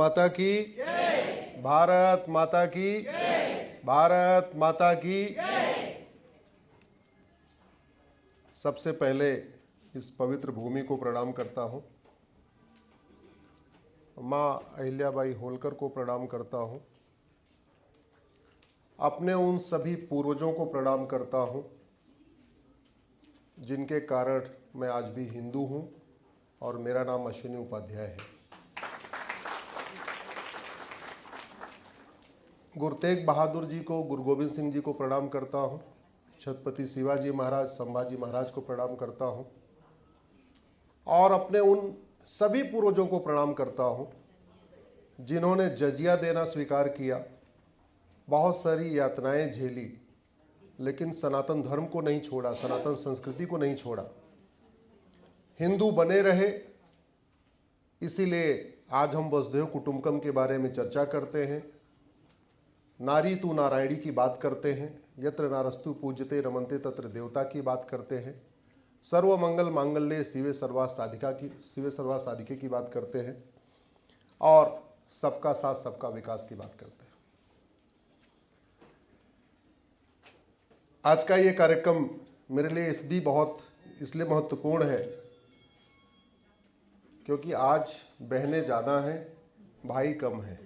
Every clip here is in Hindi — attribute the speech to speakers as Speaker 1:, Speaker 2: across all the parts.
Speaker 1: माता की भारत माता की भारत माता की। सबसे पहले इस पवित्र भूमि को प्रणाम करता हूँ। माँ अहिल्याबाई होलकर को प्रणाम करता हूँ। अपने उन सभी पूर्वजों को प्रणाम करता हूँ जिनके कारण मैं आज भी हिंदू हूँ और मेरा नाम अश्विनी उपाध्याय है। गुरु तेग बहादुर जी को, गुरु गोविंद सिंह जी को प्रणाम करता हूँ। छत्रपति शिवाजी महाराज, संभाजी महाराज को प्रणाम करता हूँ और अपने उन सभी पूर्वजों को प्रणाम करता हूँ जिन्होंने जजिया देना स्वीकार किया, बहुत सारी यातनाएं झेली, लेकिन सनातन धर्म को नहीं छोड़ा, सनातन संस्कृति को नहीं छोड़ा, हिंदू बने रहे। इसीलिए आज हम वसुधैव कुटुंबकम के बारे में चर्चा करते हैं, नारी तू नारायणी की बात करते हैं, यत्र नारस्तु पूज्यते रमन्ते तत्र देवता की बात करते हैं, सर्वमंगल मांगल्ये शिवे सर्वा साधिके की बात करते हैं और सबका साथ सबका विकास की बात करते हैं। आज का ये कार्यक्रम मेरे लिए इसलिए महत्वपूर्ण है क्योंकि आज बहनें ज़्यादा हैं, भाई कम हैं।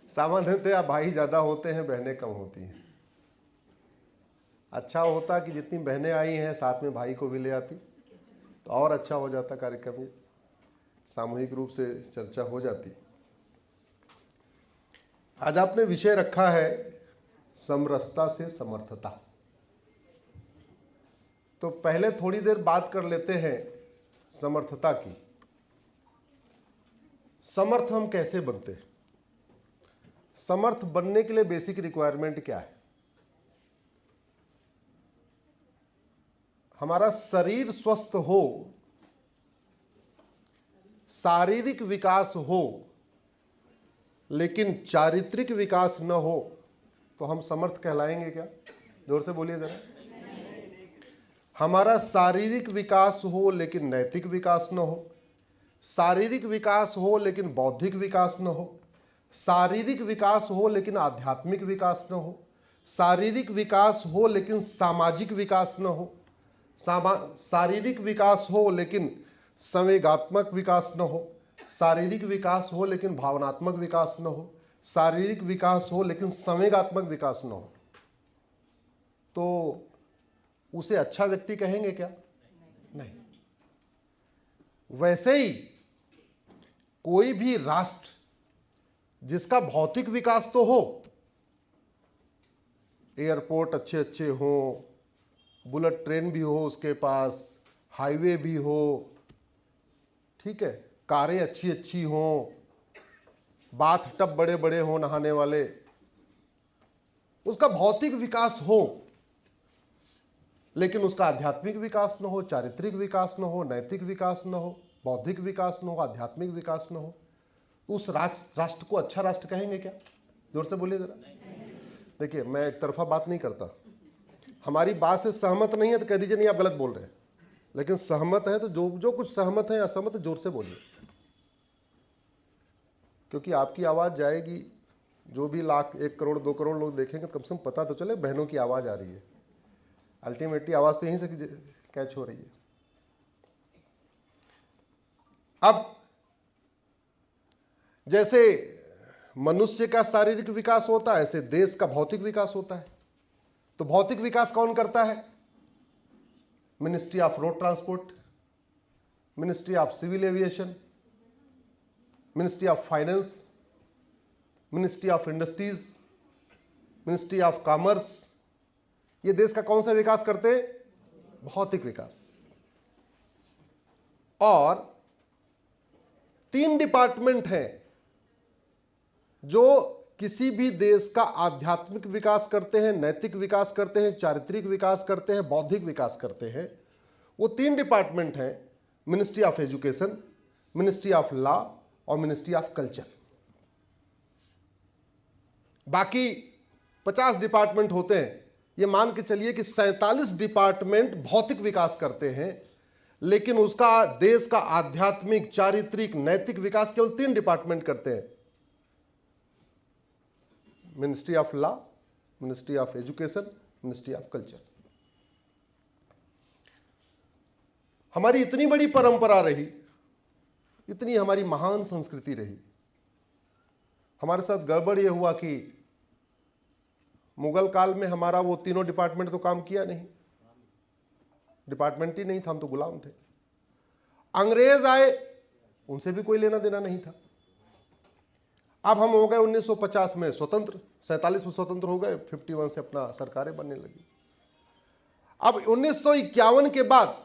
Speaker 1: सामान्यतः भाई ज़्यादा होते हैं, बहनें कम होती हैं। अच्छा होता कि जितनी बहनें आई हैं साथ में भाई को भी ले आती तो और अच्छा हो जाता कार्यक्रम, ये सामूहिक रूप से चर्चा हो जाती। आज आपने विषय रखा है समरसता से समर्थता। तो पहले थोड़ी देर बात कर लेते हैं समर्थता की। समर्थ हम कैसे बनते हैं? समर्थ बनने के लिए बेसिक रिक्वायरमेंट क्या है? हमारा शरीर स्वस्थ हो, शारीरिक विकास हो, लेकिन चारित्रिक विकास न हो तो हम समर्थ कहलाएंगे क्या? जोर से बोलिए जरा। हमारा शारीरिक विकास हो लेकिन नैतिक विकास न हो, शारीरिक विकास हो लेकिन बौद्धिक विकास न हो, शारीरिक विकास हो लेकिन आध्यात्मिक विकास न हो, शारीरिक विकास हो लेकिन सामाजिक विकास न हो, शारीरिक विकास हो लेकिन संवेगात्मक विकास न हो, शारीरिक विकास हो लेकिन भावनात्मक विकास न हो, शारीरिक विकास हो लेकिन संवेगात्मक विकास न हो, तो उसे अच्छा व्यक्ति कहेंगे क्या? नहीं। वैसे ही कोई भी राष्ट्र जिसका भौतिक विकास तो हो, एयरपोर्ट अच्छे अच्छे हो, बुलेट ट्रेन भी हो उसके पास, हाईवे भी हो, ठीक है, कारें अच्छी अच्छी हो, बाथ टब बड़े बड़े हो नहाने वाले, उसका भौतिक विकास हो लेकिन उसका आध्यात्मिक विकास न हो, चारित्रिक विकास न हो, नैतिक विकास न हो, बौद्धिक विकास न हो, आध्यात्मिक विकास न हो, तो उस राष्ट्र को अच्छा राष्ट्र कहेंगे क्या? जोर से बोलिए जरा। देखिए, मैं एक तरफा बात नहीं करता। हमारी बात से सहमत नहीं है तो कह दीजिए नहीं आप गलत बोल रहे हैं, लेकिन सहमत है तो जो कुछ सहमत है असहमत है जोर से बोलिए, क्योंकि आपकी आवाज़ जाएगी। जो भी लाख 1 करोड़ 2 करोड़ लोग देखेंगे तो कम से कम पता तो चले बहनों की आवाज़ आ रही है। अल्टीमेटली आवाज़ तो यहीं से कैच हो रही है। अब जैसे मनुष्य का शारीरिक विकास होता है, ऐसे देश का भौतिक विकास होता है। तो भौतिक विकास कौन करता है? Ministry of road transport, ministry of civil aviation, ministry of finance, ministry of industries, ministry of commerce. ये देश का कौन सा विकास करते हैं? भौतिक विकास। और 3 डिपार्टमेंट हैं जो किसी भी देश का आध्यात्मिक विकास करते हैं, नैतिक विकास करते हैं, चारित्रिक विकास करते हैं, बौद्धिक विकास करते हैं। वो 3 डिपार्टमेंट हैं, ministry of education, ministry of law और मिनिस्ट्री ऑफ कल्चर। बाकी 50 डिपार्टमेंट होते हैं। ये मान के चलिए कि 47 डिपार्टमेंट भौतिक विकास करते हैं, लेकिन उसका देश का आध्यात्मिक, चारित्रिक, नैतिक विकास केवल 3 डिपार्टमेंट करते हैं। Ministry of law, ministry of education, ministry of culture. हमारी इतनी बड़ी परंपरा रही, इतनी हमारी महान संस्कृति रही, हमारे साथ गड़बड़ यह हुआ कि मुगल काल में हमारा वो तीनों डिपार्टमेंट तो काम किया नहीं, डिपार्टमेंट ही नहीं था, हम तो गुलाम थे। अंग्रेज आए, उनसे भी कोई लेना देना नहीं था। अब हम हो गए 1950 में स्वतंत्र, 47 में स्वतंत्र हो गए, 51 से अपना सरकारें बनने लगी। अब 1951 के बाद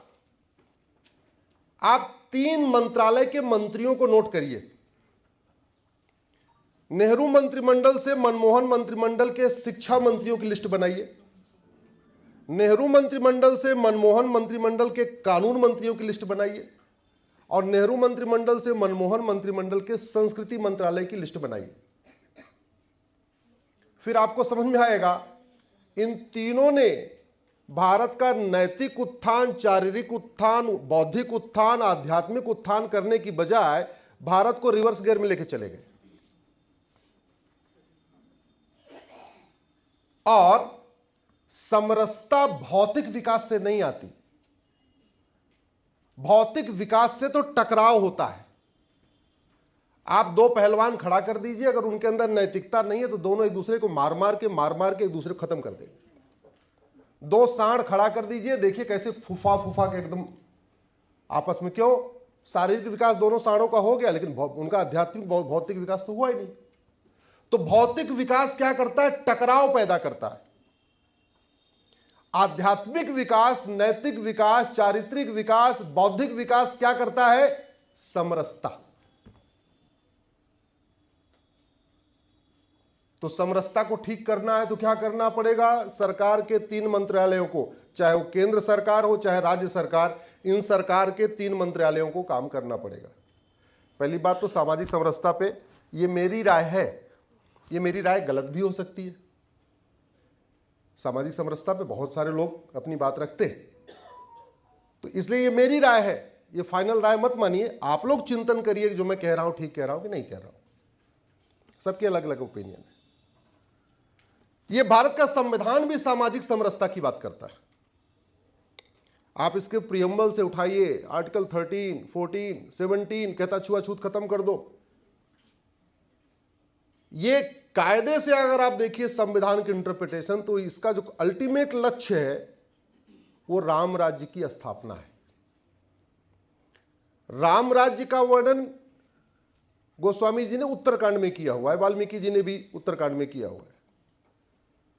Speaker 1: आप 3 मंत्रालय के मंत्रियों को नोट करिए। नेहरू मंत्रिमंडल से मनमोहन मंत्रिमंडल के शिक्षा मंत्रियों की लिस्ट बनाइए, नेहरू मंत्रिमंडल से मनमोहन मंत्रिमंडल के कानून मंत्रियों की लिस्ट बनाइए, और नेहरू मंत्रिमंडल से मनमोहन मंत्रिमंडल के संस्कृति मंत्रालय की लिस्ट बनाइए। फिर आपको समझ में आएगा इन तीनों ने भारत का नैतिक उत्थान, शारीरिक उत्थान, बौद्धिक उत्थान, आध्यात्मिक उत्थान करने की बजाय भारत को रिवर्स गियर में लेके चले गए। और समरसता भौतिक विकास से नहीं आती, भौतिक विकास से तो टकराव होता है। आप 2 पहलवान खड़ा कर दीजिए, अगर उनके अंदर नैतिकता नहीं है तो दोनों एक दूसरे को मार मार के एक दूसरे को खत्म कर देंगे। 2 सांड खड़ा कर दीजिए, देखिए कैसे फूफा फूफा के एकदम आपस में, क्यों? शारीरिक विकास दोनों सांडों का हो गया, लेकिन उनका आध्यात्मिक भौतिक विकास तो हुआ ही नहीं। तो भौतिक विकास क्या करता है? टकराव पैदा करता है। आध्यात्मिक विकास, नैतिक विकास, चारित्रिक विकास, बौद्धिक विकास क्या करता है? समरसता। तो समरसता को ठीक करना है तो क्या करना पड़ेगा? सरकार के 3 मंत्रालयों को, चाहे वो केंद्र सरकार हो चाहे राज्य सरकार, इन सरकार के 3 मंत्रालयों को काम करना पड़ेगा। पहली बात तो सामाजिक समरसता पे, ये मेरी राय है, ये मेरी राय गलत भी हो सकती है। सामाजिक समरसता पे बहुत सारे लोग अपनी बात रखते हैं, तो इसलिए ये मेरी राय है, ये फाइनल राय मत मानिए। आप लोग चिंतन करिए कि जो मैं कह रहा हूं ठीक कह रहा हूं कि नहीं कह रहा हूं। सबके अलग अलग ओपिनियन है। ये भारत का संविधान भी सामाजिक समरसता की बात करता है। आप इसके प्रियम्बल से उठाइए, आर्टिकल 13, 14, 17 कहता छुआछूत खत्म कर दो। ये कायदे से अगर आप देखिए संविधान की इंटरप्रिटेशन, तो इसका जो अल्टीमेट लक्ष्य है वो राम राज्य की स्थापना है। राम राज्य का वर्णन गोस्वामी जी ने उत्तरकांड में किया हुआ है, वाल्मीकि जी ने भी उत्तरकांड में किया हुआ है।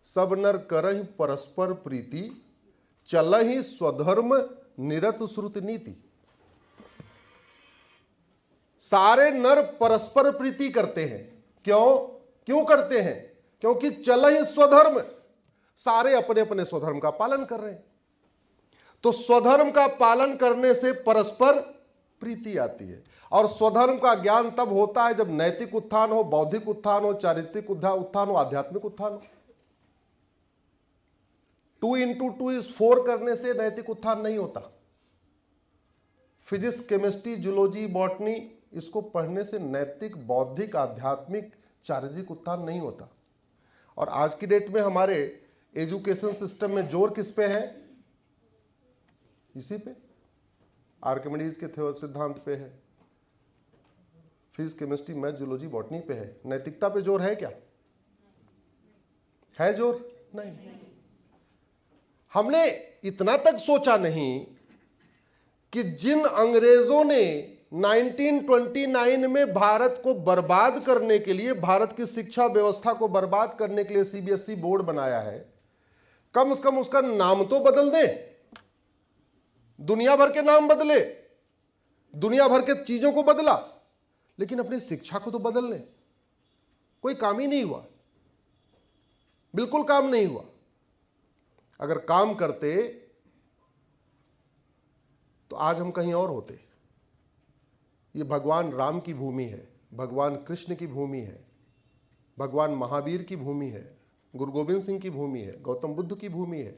Speaker 1: सब नर करहि परस्पर प्रीति, चलहि स्वधर्म निरत श्रुत नीति। सारे नर परस्पर प्रीति करते हैं। क्यों करते हैं? क्योंकि चलहि स्वधर्म, सारे अपने अपने स्वधर्म का पालन कर रहे हैं। तो स्वधर्म का पालन करने से परस्पर प्रीति आती है, और स्वधर्म का ज्ञान तब होता है जब नैतिक उत्थान हो, बौद्धिक उत्थान हो, चारित्रिक उत्थान हो, आध्यात्मिक उत्थान हो। 2 into 2 is 4 करने से नैतिक उत्थान नहीं होता। फिजिक्स, केमिस्ट्री, जूलॉजी, बॉटनी, इसको पढ़ने से नैतिक, बौद्धिक, आध्यात्मिक, शारीरिक उत्थान नहीं होता। और आज की डेट में हमारे एजुकेशन सिस्टम में जोर किस पे है? इसी पे, आर्किमिडीज के सिद्धांत पे है, physics, chemistry, math, zoology, botany पे है। नैतिकता पे जोर है क्या? है जोर? नहीं। हमने इतना तक सोचा नहीं कि जिन अंग्रेजों ने 1929 में भारत को बर्बाद करने के लिए, भारत की शिक्षा व्यवस्था को बर्बाद करने के लिए सीबीएसई बोर्ड बनाया है, कम से कम उसका नाम तो बदल दें। दुनिया भर के नाम बदले, दुनिया भर के चीजों को बदला, लेकिन अपनी शिक्षा को तो बदल लें। कोई काम ही नहीं हुआ, बिल्कुल काम नहीं हुआ। अगर काम करते तो आज हम कहीं और होते। ये भगवान राम की भूमि है, भगवान कृष्ण की भूमि है, भगवान महावीर की भूमि है, गुरु गोविंद सिंह की भूमि है, गौतम बुद्ध की भूमि है,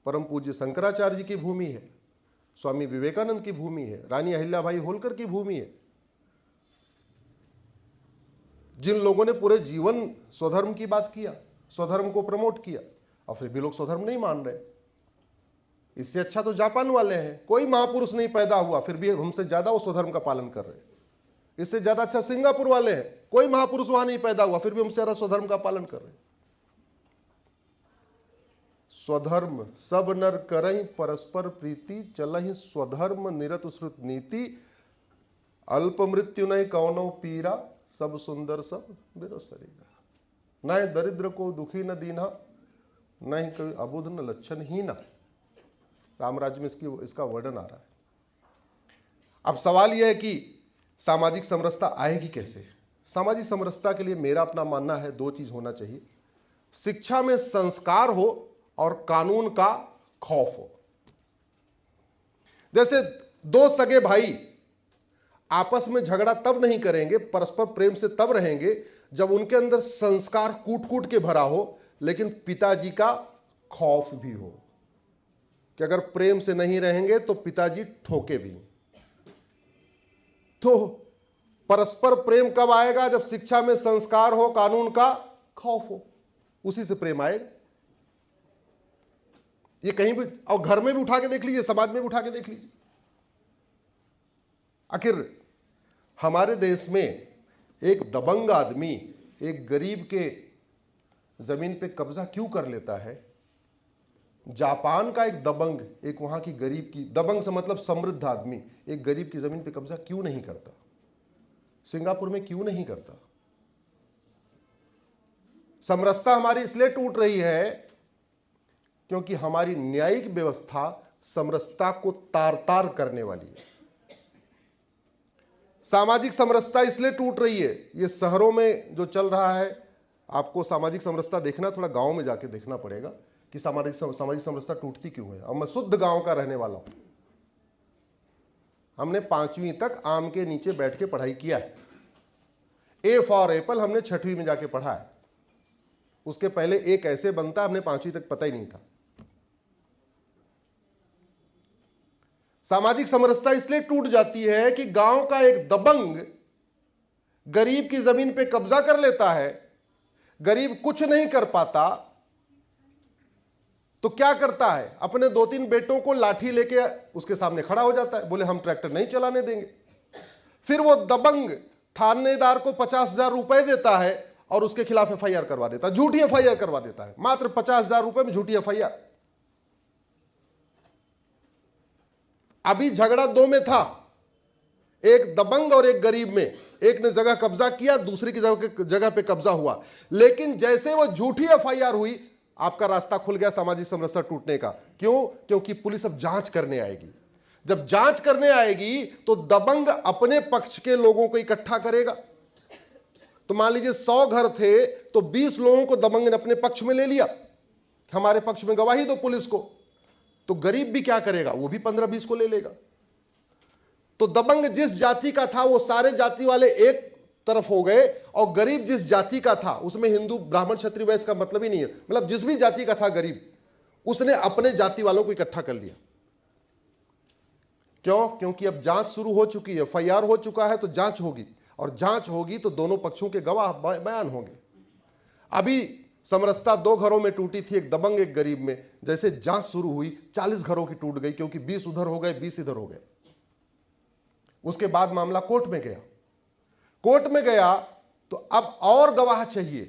Speaker 1: परम पूज्य शंकराचार्य जी की भूमि है, स्वामी विवेकानंद की भूमि है, रानी अहिल्याबाई होलकर की भूमि है। जिन लोगों ने पूरे जीवन स्वधर्म की बात किया, स्वधर्म को प्रमोट किया, और फिर भी लोग स्वधर्म नहीं मान रहे। इससे अच्छा तो जापान वाले हैं, कोई महापुरुष नहीं पैदा हुआ फिर भी हमसे ज्यादा वो स्वधर्म का पालन कर रहे हैं। इससे ज्यादा अच्छा सिंगापुर वाले हैं, कोई महापुरुष वहां नहीं पैदा हुआ फिर भी हमसे ज्यादा स्वधर्म का पालन कर रहे हैं। स्वधर्म सब नर करहि परस्पर प्रीति, चलहि स्वधर्म निरत श्रुत नीति, अल्प मृत्यु नहीं कौनो पीरा, सब सुंदर सब बिरो शरीरा, न दरिद्र को दुखी न दीना, नहीं कोई अबुध न लक्षण ही ना। रामराज में इसका वर्णन आ रहा है। अब सवाल यह है कि सामाजिक समरसता आएगी कैसे? सामाजिक समरसता के लिए मेरा अपना मानना है, दो चीज होना चाहिए। शिक्षा में संस्कार हो और कानून का खौफ हो। जैसे दो सगे भाई आपस में झगड़ा तब नहीं करेंगे, परस्पर प्रेम से तब रहेंगे जब उनके अंदर संस्कार कूट कूट के भरा हो, लेकिन पिताजी का खौफ भी हो कि अगर प्रेम से नहीं रहेंगे तो पिताजी ठोके भी। तो परस्पर प्रेम कब आएगा? जब शिक्षा में संस्कार हो, कानून का खौफ हो, उसी से प्रेम आएगा। ये कहीं भी, और घर में भी उठा के देख लीजिए, समाज में भी उठा के देख लीजिए। आखिर हमारे देश में एक दबंग आदमी एक गरीब के जमीन पे कब्जा क्यों कर लेता है? जापान का एक दबंग एक वहां की गरीब की, दबंग से मतलब समृद्ध आदमी, एक गरीब की जमीन पे कब्जा क्यों नहीं करता? सिंगापुर में क्यों नहीं करता? समरसता हमारी इसलिए टूट रही है क्योंकि हमारी न्यायिक व्यवस्था समरसता को तार तार करने वाली है। सामाजिक समरसता इसलिए टूट रही है, ये शहरों में जो चल रहा है, आपको सामाजिक समरसता देखना, थोड़ा गांव में जाके देखना पड़ेगा कि सामाजिक समरसता टूटती क्यों है। और मैं शुद्ध गांव का रहने वाला हूं। हमने 5वीं तक आम के नीचे बैठ के पढ़ाई किया है। ए फॉर एप्पल हमने 6वीं में जाके पढ़ा है। उसके पहले ए कैसे बनता हमने 5वीं तक पता ही नहीं था। सामाजिक समरसता इसलिए टूट जाती है कि गांव का एक दबंग गरीब की जमीन पे कब्जा कर लेता है, गरीब कुछ नहीं कर पाता, तो क्या करता है? अपने 2-3 बेटों को लाठी लेके उसके सामने खड़ा हो जाता है, बोले हम ट्रैक्टर नहीं चलाने देंगे। फिर वो दबंग थानेदार को 50,000 रुपए देता है और उसके खिलाफ एफआईआर करवा देता है, झूठी एफआईआर करवा देता है, मात्र 50,000 रुपए में झूठी एफआईआर। अभी झगड़ा दो में था, एक दबंग और एक गरीब में। एक ने जगह कब्जा किया, दूसरे की जगह पे कब्जा हुआ, लेकिन जैसे वो झूठी एफआईआर हुई, आपका रास्ता खुल गया सामाजिक समरसता टूटने का। क्यों? क्योंकि पुलिस अब जांच करने आएगी। जब जांच करने आएगी तो दबंग अपने पक्ष के लोगों को इकट्ठा करेगा। तो मान लीजिए 100 घर थे तो 20 लोगों को दबंग ने अपने पक्ष में ले लिया, हमारे पक्ष में गवाही दो पुलिस को। तो गरीब भी क्या करेगा? वो भी 15-20 को ले लेगा। तो दबंग जिस जाति का था वो सारे जाति वाले एक तरफ हो गए, और गरीब जिस जाति का था, उसमें हिंदू ब्राह्मण क्षत्रिय वैश्य का मतलब ही नहीं है, मतलब जिस भी जाति का था गरीब, उसने अपने जाति वालों को इकट्ठा कर लिया। क्यों? क्योंकि अब जांच शुरू हो चुकी है, एफआईआर हो चुका है, तो जांच होगी, और जांच होगी तो दोनों पक्षों के गवाह बयान होंगे। अभी समरसता 2 घरों में टूटी थी, एक दबंग एक गरीब में। जैसे जांच शुरू हुई 40 घरों की टूट गई, क्योंकि 20 उधर हो गए, 20 इधर हो गए। उसके बाद मामला कोर्ट में गया। कोर्ट में गया तो अब और गवाह चाहिए,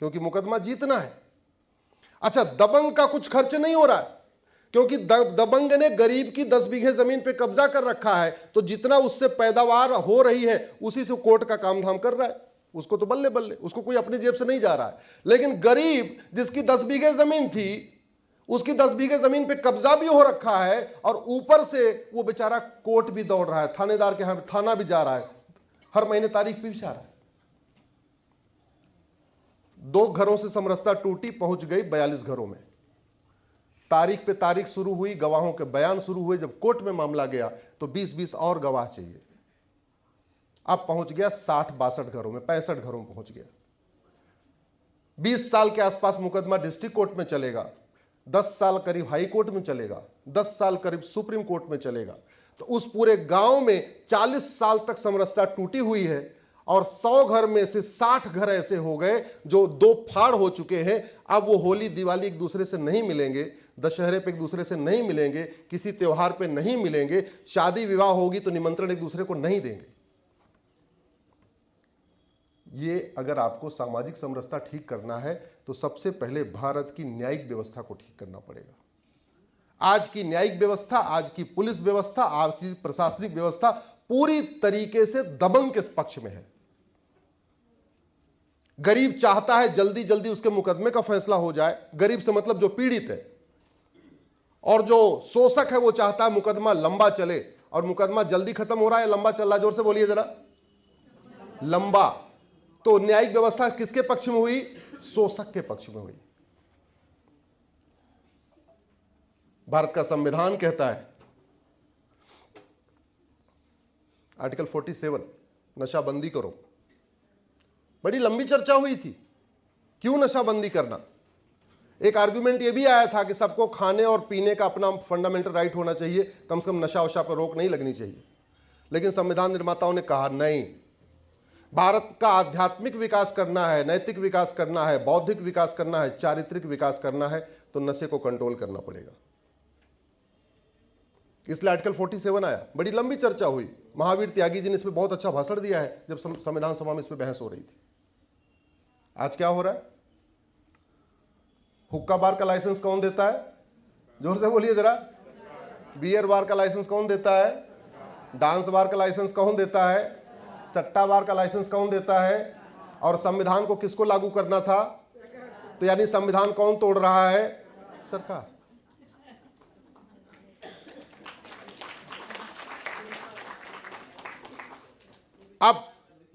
Speaker 1: क्योंकि मुकदमा जीतना है। अच्छा, दबंग का कुछ खर्च नहीं हो रहा है, क्योंकि दबंग ने गरीब की 10 बीघे जमीन पे कब्जा कर रखा है, तो जितना उससे पैदावार हो रही है उसी से कोर्ट का काम धाम कर रहा है। उसको तो बल्ले बल्ले, उसको कोई अपनी जेब से नहीं जा रहा है। लेकिन गरीब जिसकी 10 बीघे जमीन थी, उसकी 10 बीघे जमीन पे कब्जा भी हो रखा है, और ऊपर से वो बेचारा कोर्ट भी दौड़ रहा है, थानेदार के यहां थाना भी जा रहा है, हर महीने तारीख भी जा रहा है। 2 घरों से समरसता टूटी, पहुंच गई 42 घरों में। तारीख पे तारीख शुरू हुई, गवाहों के बयान शुरू हुए। जब कोर्ट में मामला गया तो 20-20 और गवाह चाहिए। अब पहुंच गया 60-62 घरों में, 65 घरों में पहुंच गया। 20 साल के आसपास मुकदमा डिस्ट्रिक्ट कोर्ट में चलेगा। 10 साल करीब हाई कोर्ट में चलेगा, 10 साल करीब सुप्रीम कोर्ट में चलेगा। तो उस पूरे गांव में 40 साल तक समरसता टूटी हुई है और 100 घर में से 60 घर ऐसे हो गए जो दो फाड़ हो चुके हैं। अब वो होली दिवाली एक दूसरे से नहीं मिलेंगे, दशहरे पे एक दूसरे से नहीं मिलेंगे, किसी त्योहार पे नहीं मिलेंगे, शादी विवाह होगी तो निमंत्रण एक दूसरे को नहीं देंगे। ये अगर आपको सामाजिक समरसता ठीक करना है तो सबसे पहले भारत की न्यायिक व्यवस्था को ठीक करना पड़ेगा। आज की न्यायिक व्यवस्था, आज की पुलिस व्यवस्था, आज की प्रशासनिक व्यवस्था पूरी तरीके से दबंग के पक्ष में है। गरीब चाहता है जल्दी जल्दी उसके मुकदमे का फैसला हो जाए, गरीब से मतलब जो पीड़ित है, और जो शोषक है वो चाहता है मुकदमा लंबा चले। और मुकदमा जल्दी खत्म हो रहा है, लंबा चल रहा है? जोर से बोलिए जरा। लंबा। तो न्यायिक व्यवस्था किसके पक्ष में हुई? शोषक के पक्ष में हुई। भारत का संविधान कहता है, आर्टिकल 47, नशाबंदी करो। बड़ी लंबी चर्चा हुई थी, क्यों नशाबंदी करना। एक आर्गुमेंट यह भी आया था कि सबको खाने और पीने का अपना फंडामेंटल राइट होना चाहिए, कम से कम नशा वशा पर रोक नहीं लगनी चाहिए। लेकिन संविधान निर्माताओं ने कहा नहीं, भारत का आध्यात्मिक विकास करना है, नैतिक विकास करना है, बौद्धिक विकास करना है, चारित्रिक विकास करना है, तो नशे को कंट्रोल करना पड़ेगा। इसलिए आर्टिकल 47 आया। बड़ी लंबी चर्चा हुई, महावीर त्यागी जी ने इसमें बहुत अच्छा भाषण दिया है जब संविधान सभा में इस पर बहस हो रही थी। आज क्या हो रहा है? हुक्का बार का लाइसेंस कौन देता है? जोर से बोलिए जरा। बियर बार का लाइसेंस कौन देता है? डांस बार का लाइसेंस कौन देता है? सट्टा बार का लाइसेंस कौन देता है? और संविधान को किसको लागू करना था? तो यानी संविधान कौन तोड़ रहा है? सरकार। अब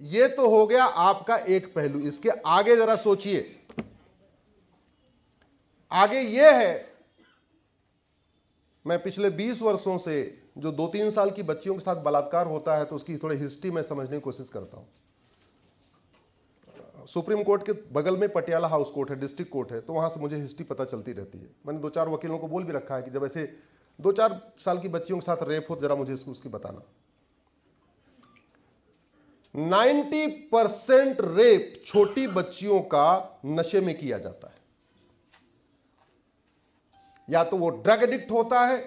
Speaker 1: ये तो हो गया आपका एक पहलू। इसके आगे जरा सोचिए। आगे ये है, मैं पिछले 20 वर्षों से जो 2-3 साल की बच्चियों के साथ बलात्कार होता है तो उसकी थोड़ी हिस्ट्री में समझने की कोशिश करता हूं। सुप्रीम कोर्ट के बगल में पटियाला हाउस कोर्ट है, डिस्ट्रिक्ट कोर्ट है, तो वहां से मुझे हिस्ट्री पता चलती रहती है। मैंने 2-4 वकीलों को बोल भी रखा है कि जब ऐसे 2-4 साल की बच्चियों के साथ रेप हो जरा मुझे उसकी बताना। 90% रेप छोटी बच्चियों का नशे में किया जाता है। या तो वो ड्रग एडिक्ट होता है